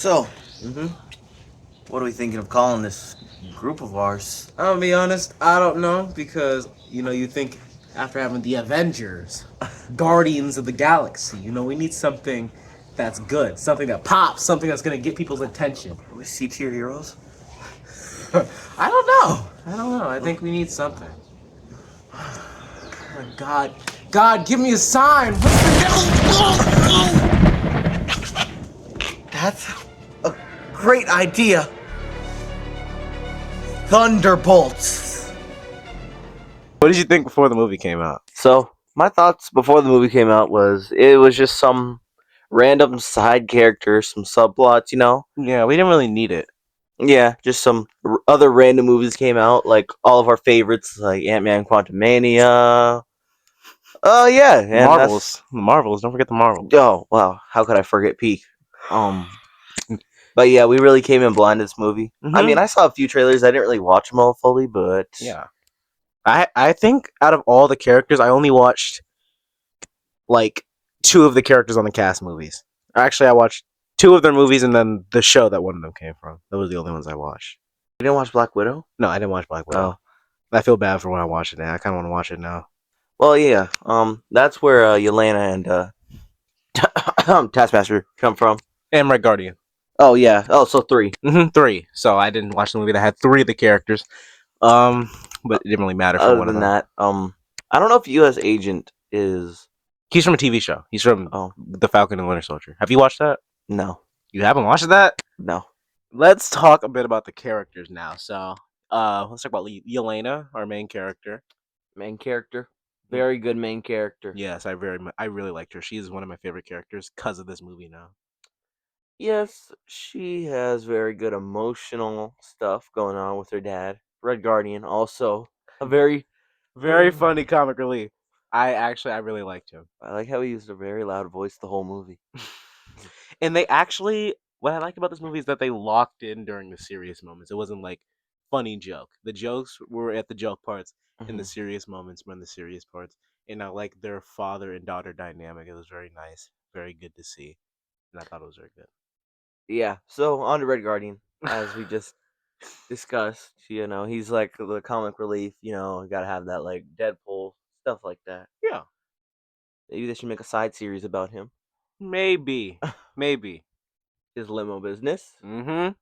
So, Mm-hmm. what are we thinking of calling this group of ours? I'm gonna be honest, I don't know because you think after having the Avengers, Guardians of the Galaxy, we need something that's good, something that pops, something that's gonna get people's attention. Are we C-tier heroes? I don't know. I think we need something. Oh, God, give me a sign. What's the That's a great idea. Thunderbolts. What did you think before the movie came out? So, my thoughts before the movie came out was it was just some random side characters, some subplots, Yeah, we didn't really need it. Yeah, just some other random movies came out, like all of our favorites, like Ant-Man Quantumania. Oh, yeah, and that's... The Marvels. Don't forget the Marvels. Oh, wow, how could I forget Peak? But yeah, we really came in blind to this movie. I mean, I saw a few trailers. I didn't really watch them all fully, but... Yeah. I think out of all the characters, I only watched like two of the characters on the cast movies. Actually, I watched two of their movies and then the show that one of them came from. Those were the only ones I watched. You didn't watch Black Widow? No, I didn't watch Black Widow. I feel bad for when I watch it now. I kind of want to watch it now. Well, yeah. That's where Yelena and Taskmaster come from. And Red Guardian. Oh yeah. Oh, so 3. Three. So I didn't watch the movie that had three of the characters. But it didn't really matter for Other one of than them. that, I don't know if U.S. Agent is... He's from a TV show. He's from The Falcon and the Winter Soldier. Have you watched that? No. You haven't watched that? No. Let's talk a bit about the characters now. So, let's talk about Yelena, our main character. Main character. Very good main character. Yes, I really liked her. She is one of my favorite characters because of this movie now. Yes, she has very good emotional stuff going on with her dad. Red Guardian, also a very funny comic relief. I really liked him. I like how he used a very loud voice the whole movie. And what I liked about this movie is that they locked in during the serious moments. It wasn't like funny joke. The jokes were at the joke parts, and the serious moments were in the serious parts. And I like their father and daughter dynamic. It was very nice, very good to see, and I thought it was very good. Yeah. So on to Red Guardian, as we just discussed. He's like the comic relief. Gotta have that like Deadpool stuff like that. Yeah. Maybe they should make a side series about him. Maybe. His limo business. Mm-hmm.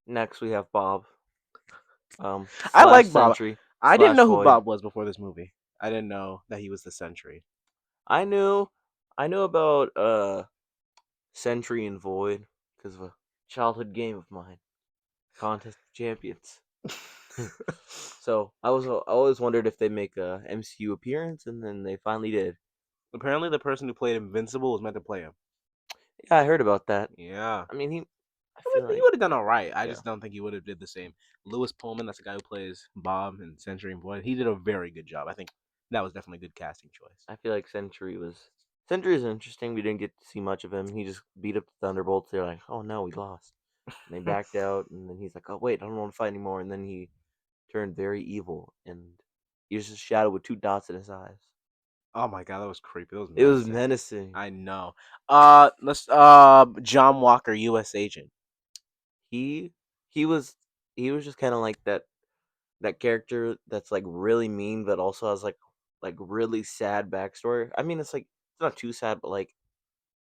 Next we have Bob. I like Bob. Sentry, I didn't know who Void. Bob was before this movie. I didn't know that he was the Sentry. I knew about Sentry and Void because of a childhood game of mine, Contest of Champions. So I always wondered if they make a MCU appearance, and then they finally did. Apparently, the person who played Invincible was meant to play him. Yeah, I heard about that. Yeah. I mean, he would have done all right. I just don't think he would have did the same. Lewis Pullman, that's the guy who plays Bob and Sentry and Void. He did a very good job. I think that was definitely a good casting choice. I feel like Sentry is interesting. We didn't get to see much of him. He just beat up the Thunderbolts. They're like, oh no, we lost. And they backed out, and then he's like, oh wait, I don't want to fight anymore. And then he turned very evil, and he was just a shadow with 2 dots in his eyes. Oh my god, that was creepy. It was menacing. I know. Let's John Walker, U.S. Agent. He was just kind of like that character that's like really mean, but also has like really sad backstory. I mean, it's not too sad, but like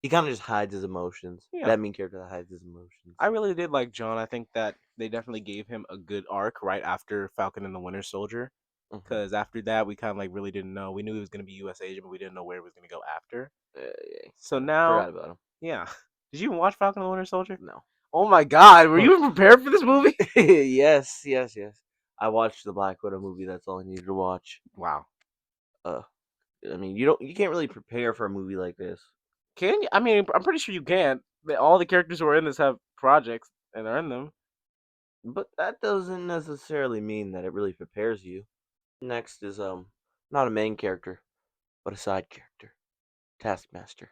he kind of just hides his emotions. Yeah. That mean character that hides his emotions. I really did like John. I think that they definitely gave him a good arc right after Falcon and the Winter Soldier. Because after that, we kind of like really didn't know. We knew he was going to be U.S. Agent, but we didn't know where he was going to go after. So now, forgot about him. Yeah. Did you even watch Falcon and the Winter Soldier? No. Oh my god, were you even prepared for this movie? Yes. I watched the Black Widow movie. That's all I needed to watch. Wow. I mean, you can't really prepare for a movie like this. Can you? I mean, I'm pretty sure you can. All the characters who are in this have projects, and they're in them. But that doesn't necessarily mean that it really prepares you. Next is not a main character, but a side character, Taskmaster.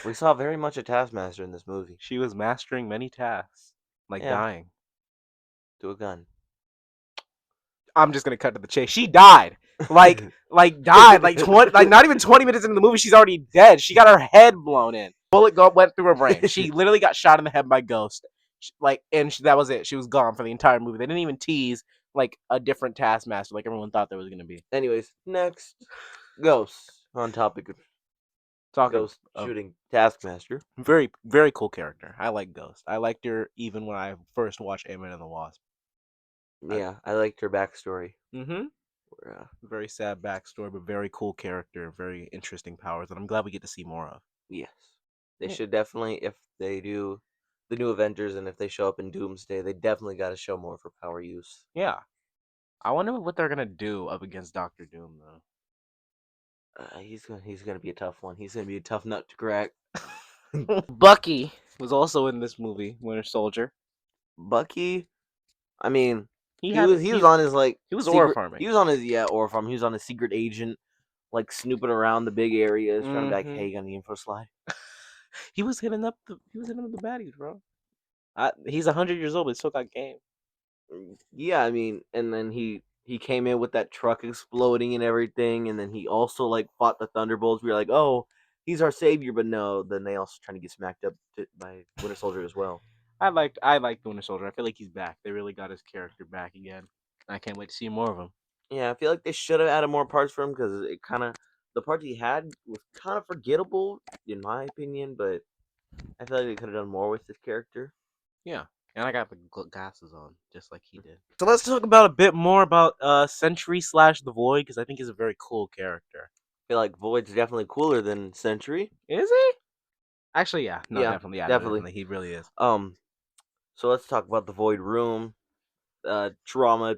We saw very much a Taskmaster in this movie. She was mastering many tasks, like dying. To a gun. I'm just gonna cut to the chase. She died. Died. Not even 20 minutes into the movie, she's already dead. She got her head blown in. Bullet went through her brain. She literally got shot in the head by Ghost. That was it. She was gone for the entire movie. They didn't even tease like a different Taskmaster like everyone thought there was gonna be. Anyways, next, Ghost. On topic of Talking Ghost of shooting Taskmaster. very, very cool character. I like Ghost. I liked her even when I first watched Ant-Man and the Wasp. Yeah, I liked her backstory. Mm-hmm. Where, Very sad backstory, but very cool character. Very interesting powers, and I'm glad we get to see more of. yes, they Yeah. should definitely, if they do the new Avengers and if they show up in Doomsday, they definitely got to show more for power use. Yeah. I wonder what they're gonna do up against Doctor Doom though. He's gonna be a tough one. He's gonna be a tough nut to crack. Bucky was also in this movie, Winter Soldier. Bucky, I mean, He he was on his like he was secret, aura farming. He was on his aura farm. He was on his secret agent, like snooping around the big areas, trying to be like, Mhm. hey, you got the info slide? He was hitting up the baddies, bro. He's 100 years old, but still got game. Yeah, I mean, and then he came in with that truck exploding and everything, and then he also like fought the Thunderbolts. We were like, oh, he's our savior, but no. Then they also trying to get smacked up by Winter Soldier as well. I liked Winter Soldier. I feel like he's back. They really got his character back again. I can't wait to see more of him. Yeah, I feel like they should have added more parts for him because it kind of the part he had was kind of forgettable in my opinion, but I feel like they could have done more with this character. Yeah, and I got the glasses on just like he did. So let's talk about a bit more about Sentry / the Void because I think he's a very cool character. I feel like Void's definitely cooler than Sentry. Is he? Actually, yeah. No, Yeah, definitely. Yeah, definitely. He really is. So let's talk about the Void room, trauma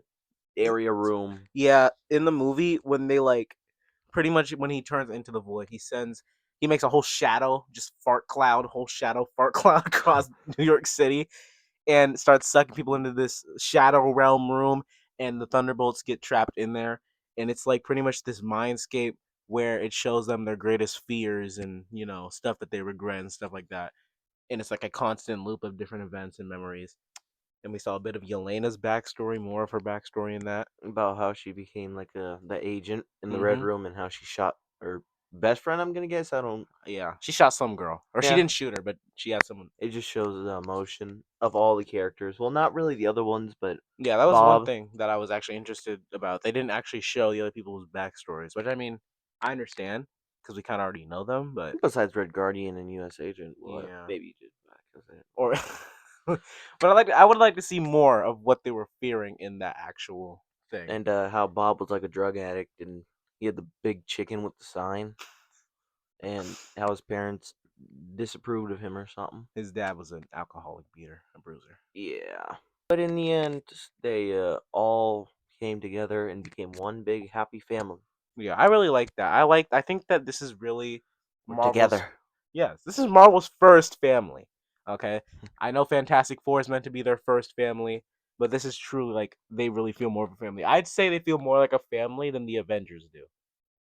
area room. Yeah, in the movie when they like pretty much when he turns into the Void, he makes a whole shadow, just whole shadow fart cloud across New York City, and starts sucking people into this shadow realm room, and the Thunderbolts get trapped in there, and it's like pretty much this mindscape where it shows them their greatest fears and stuff that they regret and stuff like that, and it's like a constant loop of different events and memories. And we saw a bit of Yelena's backstory, more of her backstory in that. About how she became like the agent in the Red Mhm. Room and how she shot her best friend. I'm gonna guess. I don't. Yeah, she shot some girl, or she Yeah. didn't shoot her, but she had someone. It just shows the emotion of all the characters. Well, not really the other ones, but Yeah, that was one Bob. thing that I was actually interested about. They didn't actually show the other people's backstories, which I mean, I understand because we kind of already know them, but Besides Red Guardian and U.S. Agent, well, Yeah. maybe you did. or but I would like to see more of what they were fearing in that actual thing. And how Bob was like a drug addict and he had the big chicken with the sign, and how his parents disapproved of him or something. His dad was an alcoholic beater, a bruiser. Yeah. But in the end, they all came together and became one big happy family. Yeah, I really like that. I think that this is really We're Marvel's. together. Yes, this is Marvel's first family. Okay, I know Fantastic Four is meant to be their first family, but this is truly like they really feel more of a family. I'd say they feel more like a family than the Avengers do,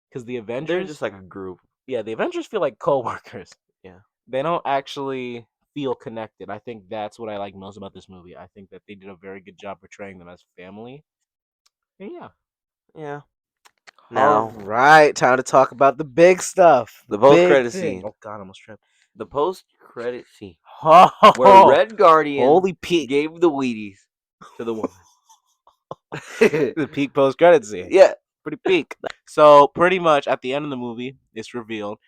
because the They're Avengers, just like a group. yeah, the Avengers feel like coworkers. Yeah. They don't actually feel connected. I think that's what I like most about this movie. I think that they did a very good job portraying them as family. And yeah. Yeah. All Now, right, time to talk about the big stuff. the big post-credit thing. scene. Oh God, I almost tripped. The post-credit scene. Oh, Where Red Guardian holy peak, gave the Wheaties to the woman. the peak post credit scene. Yeah. Pretty peak. So pretty much at the end of the movie, it's revealed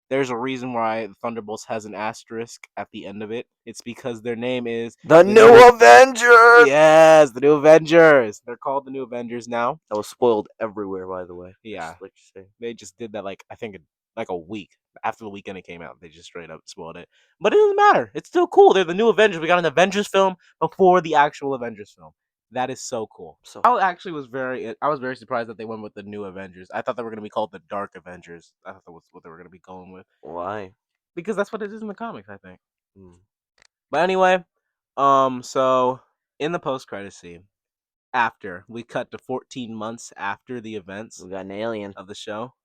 there's a reason why the Thunderbolts has an asterisk at the end of it. It's because their name is The New Avengers! Yes, the New Avengers. They're called the New Avengers now. That was spoiled everywhere, by the way. Yeah. Just like you say. They just did that like I think like a week after the weekend it came out. They just straight up spoiled it. But it doesn't matter. It's still cool. They're the New Avengers. We got an Avengers film before the actual Avengers film. That is so cool. So I was very surprised that they went with the New Avengers. I thought they were gonna be called the Dark Avengers. I thought that was what they were gonna be going with. why? Because that's what it is in the comics, I think. Hmm. But anyway, so in the post credit scene, after we cut to 14 months after the events We got an alien. of the show,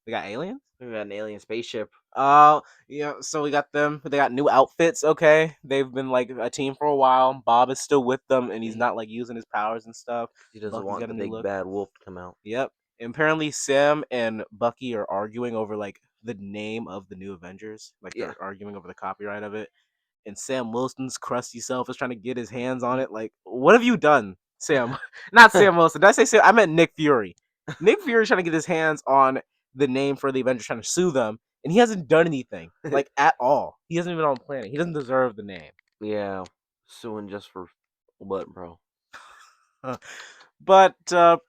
we got aliens. We got an alien spaceship. Yeah, so we got them. They got new outfits, okay? They've been like a team for a while. Bob is still with them and he's not like using his powers and stuff. He doesn't Bucky's want got the a new big look. bad wolf to come out. Yep. And apparently Sam and Bucky are arguing over like the name of the new Avengers. Like Yeah. they're arguing over the copyright of it. And Sam Wilson's crusty self is trying to get his hands on it. Like, what have you done, Sam? Not Sam Wilson. Did I say Sam? I meant Nick Fury. Nick Fury's trying to get his hands on the name for the Avengers, trying to sue them, and he hasn't done anything, like, at all. He hasn't even on the planet. He doesn't deserve the name. Yeah, suing just for what, bro? But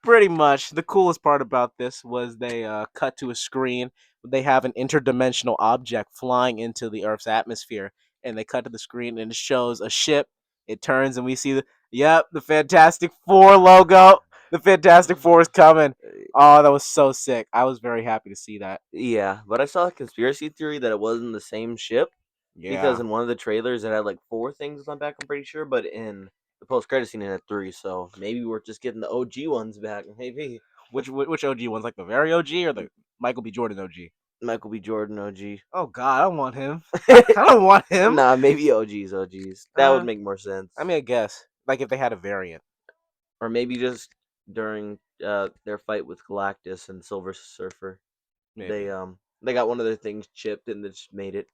pretty much the coolest part about this was they cut to a screen. They have an interdimensional object flying into the Earth's atmosphere, and they cut to the screen and it shows a ship. It turns and we see the Fantastic Four logo. The Fantastic Four is coming. Oh, that was so sick. I was very happy to see that. Yeah, but I saw a conspiracy theory that it wasn't the same ship because Yeah. in one of the trailers it had like 4 things on back. I'm pretty sure, but in the post-credit scene it had 3. So maybe we're just getting the OG ones back. Maybe Which OG ones? Like the very OG or the Michael B. Jordan OG? Michael B. Jordan OG. Oh God, I don't want him. I don't want him. Nah, maybe OGs. That would make more sense. I mean, I guess like if they had a variant, or maybe just during their fight with Galactus and Silver Surfer, maybe. they got one of their things chipped and they just made it.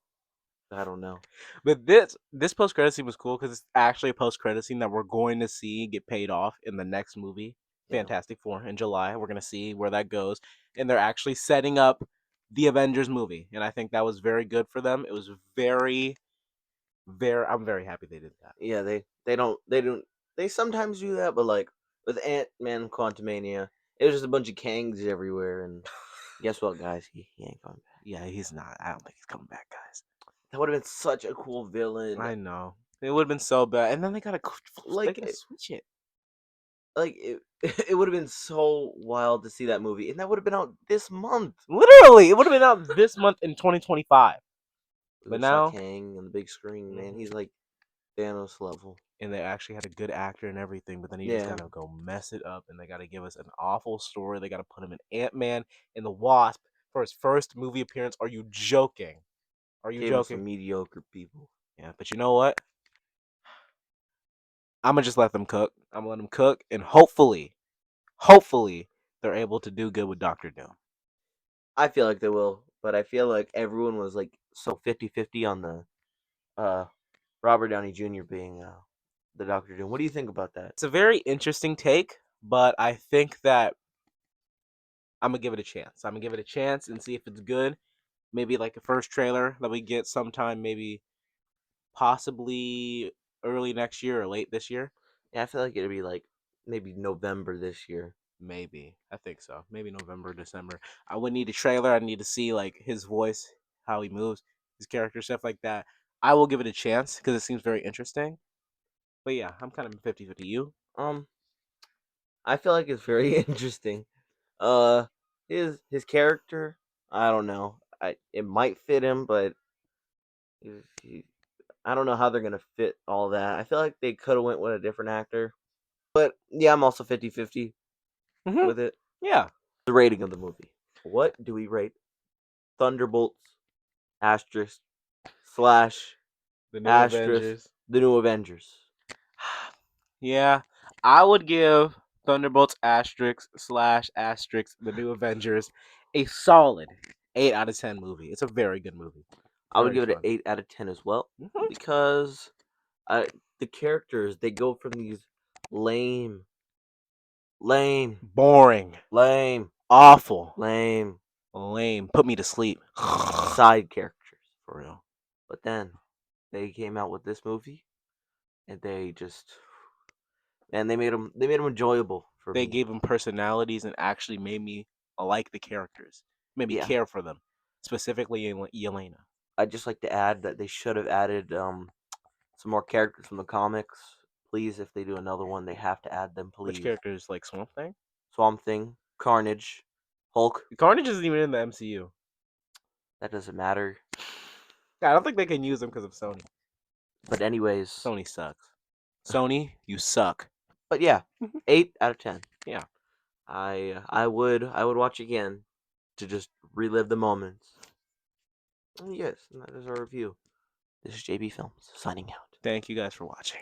I don't know. But this post credit scene was cool because it's actually a post credit scene that we're going to see get paid off in the next movie, Yeah. Fantastic Four, in July. We're gonna see where that goes, and they're actually setting up the Avengers movie, and I think that was very good for them. It was very, very. I'm very happy they did that. Yeah, they sometimes do that, but like with Ant-Man Quantumania, it was just a bunch of Kangs everywhere, and guess what, guys? He ain't coming back. Yeah, he's not. I don't think he's coming back, guys. That would have been such a cool villain. I know it would have been so bad, and then they gotta Like, they gotta switch it. Like it would have been so wild to see that movie, and that would have been out this month. Literally, it would have been out this month in 2025. We But saw now, Kang on the big screen, man. He's like Thanos level. and they actually had a good actor and everything, but then you just Yeah. gotta go mess it up, and they gotta give us an awful story. They gotta put him in Ant-Man and the Wasp for his first movie appearance. Are you joking? Are you Gave him some joking? mediocre people. Yeah, but you know what? I'm gonna just let them cook. I'm gonna let them cook, and hopefully, they're able to do good with Doctor Doom. I feel like they will, but I feel like everyone was like so 50-50 on the Robert Downey Jr. being the Doctor Doom. What do you think about that? It's a very interesting take, but I think that I'm gonna give it a chance. I'm gonna give it a chance and see if it's good. Maybe like a first trailer that we get sometime, maybe possibly early next year or late this year. Yeah, I feel like it'd be like maybe November this year. Maybe. I think so. Maybe November, December. I would need a trailer. I need to see like his voice, how he moves, his character, stuff like that. I will give it a chance because it seems very interesting. But yeah, I'm kind of 50-50. You? I feel like it's very interesting. His character, I don't know. It might fit him, but I don't know how they're gonna fit all that. I feel like they could have went with a different actor. But yeah, I'm also 50-50 Mhm. with it. Yeah. The rating of the movie. What do we rate Thunderbolts asterisk slash The new asterisk Avengers. the new Avengers? Yeah, I would give Thunderbolts asterisk slash asterisk the new Avengers a solid 8 out of 10 movie. It's a very good movie. I would Very give it an fun. 8 out of 10 as well Mhm. because the characters they go from these lame, Boring, lame, awful, lame lame. Put me to sleep. side characters, For real. but then they came out with this movie and they just and they made them enjoyable for They me. gave them personalities and actually made me like the characters. Made me Yeah. care for them, specifically Yelena. I'd just like to add that they should have added some more characters from the comics. Please, if they do another one, they have to add them, please. Which characters like Swamp Thing? Swamp Thing, Carnage, Hulk. Carnage isn't even in the MCU. That doesn't matter. I don't think they can use them because of Sony. But anyways, Sony sucks. Sony, you suck. but yeah, 8 out of 10. Yeah. I would watch again to just relive the moments. And yes, and that is our review. This is JB Films signing out. Thank you guys for watching.